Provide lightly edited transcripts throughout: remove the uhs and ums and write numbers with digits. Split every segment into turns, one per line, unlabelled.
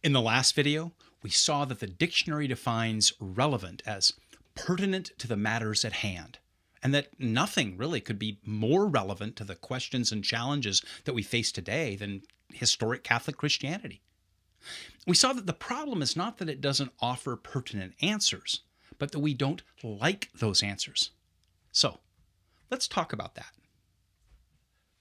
In the last video, we saw that the dictionary defines relevant as pertinent to the matters at hand, and that nothing really could be more relevant to the questions and challenges that we face today than historic Catholic Christianity. We saw that the problem is not that it doesn't offer pertinent answers, but that we don't like those answers. So, let's talk about that.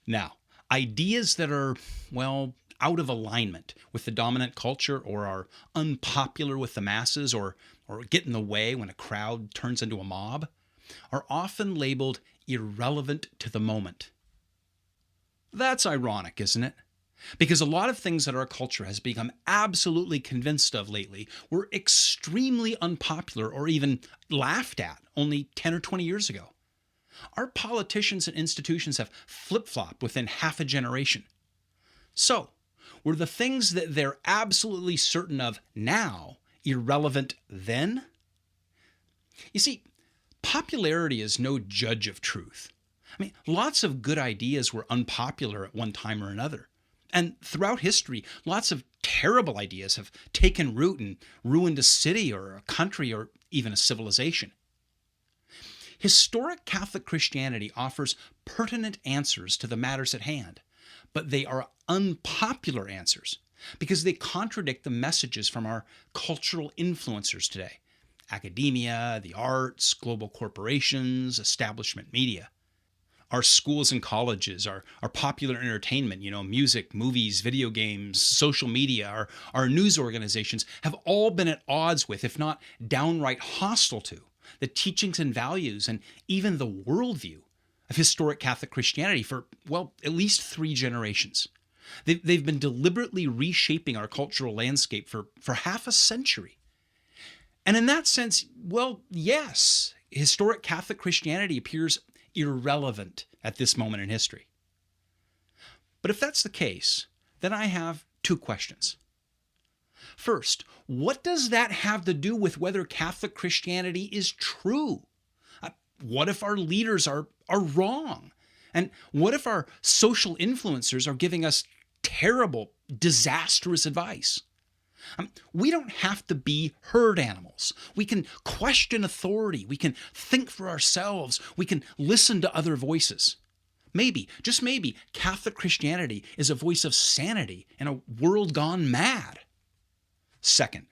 Now, ideas that are, well, out of alignment with the dominant culture or are unpopular with the masses or get in the way when a crowd turns into a mob are often labeled irrelevant to the moment. That's ironic, isn't it? Because a lot of things that our culture has become absolutely convinced of lately were extremely unpopular or even laughed at only 10 or 20 years ago. Our politicians and institutions have flip-flopped within half a generation. So, were the things that they're absolutely certain of now irrelevant then? You see, popularity is no judge of truth. Lots of good ideas were unpopular at one time or another. And throughout history, lots of terrible ideas have taken root and ruined a city or a country or even a civilization. Historic Catholic Christianity offers pertinent answers to the matters at hand, but they are unpopular answers because they contradict the messages from our cultural influencers today: academia, the arts, global corporations, establishment media. Our schools and colleges, our popular entertainment, music, movies, video games, social media, our news organizations have all been at odds with, if not downright hostile to, the teachings and values and even the worldview of historic Catholic Christianity for, well, at least 3 generations. They've been deliberately reshaping our cultural landscape for half a century. And in that sense, well, yes, historic Catholic Christianity appears irrelevant at this moment in history. But if that's the case, then I have 2 questions. First, what does that have to do with whether Catholic Christianity is true? What if our leaders are wrong? And what if our social influencers are giving us terrible, disastrous advice? We don't have to be herd animals. We can question authority. We can think for ourselves. We can listen to other voices. Maybe, just maybe, Catholic Christianity is a voice of sanity in a world gone mad. Second,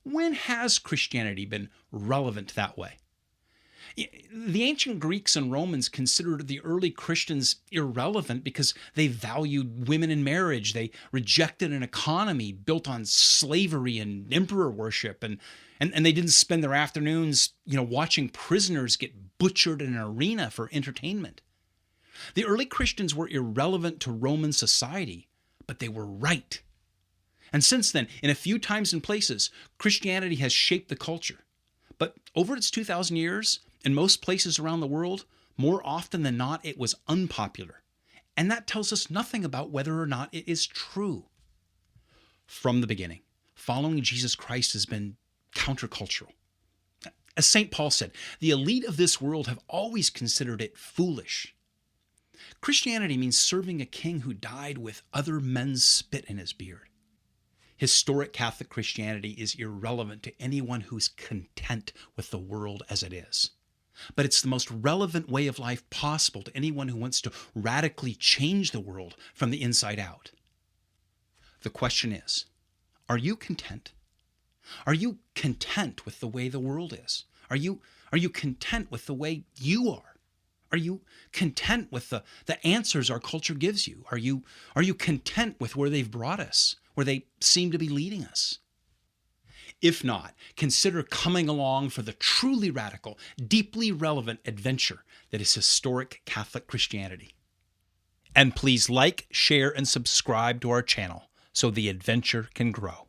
when has Christianity been relevant that way? The ancient Greeks and Romans considered the early Christians irrelevant because they valued women in marriage. They rejected an economy built on slavery and emperor worship, and they didn't spend their afternoons, watching prisoners get butchered in an arena for entertainment. The early Christians were irrelevant to Roman society, but they were right. And since then, in a few times and places, Christianity has shaped the culture. But over its 2,000 years, in most places around the world, more often than not, it was unpopular. And that tells us nothing about whether or not it is true. From the beginning, following Jesus Christ has been countercultural. As St. Paul said, the elite of this world have always considered it foolish. Christianity means serving a king who died with other men's spit in his beard. Historic Catholic Christianity is irrelevant to anyone who's content with the world as it is. But it's the most relevant way of life possible to anyone who wants to radically change the world from the inside out. The question is, are you content? Are you content with the way the world is? Are you content with the way you are? Are you content with the answers our culture gives you? Are you content with where they've brought us, where they seem to be leading us? If not, consider coming along for the truly radical, deeply relevant adventure that is historic Catholic Christianity. And please like, share, and subscribe to our channel so the adventure can grow.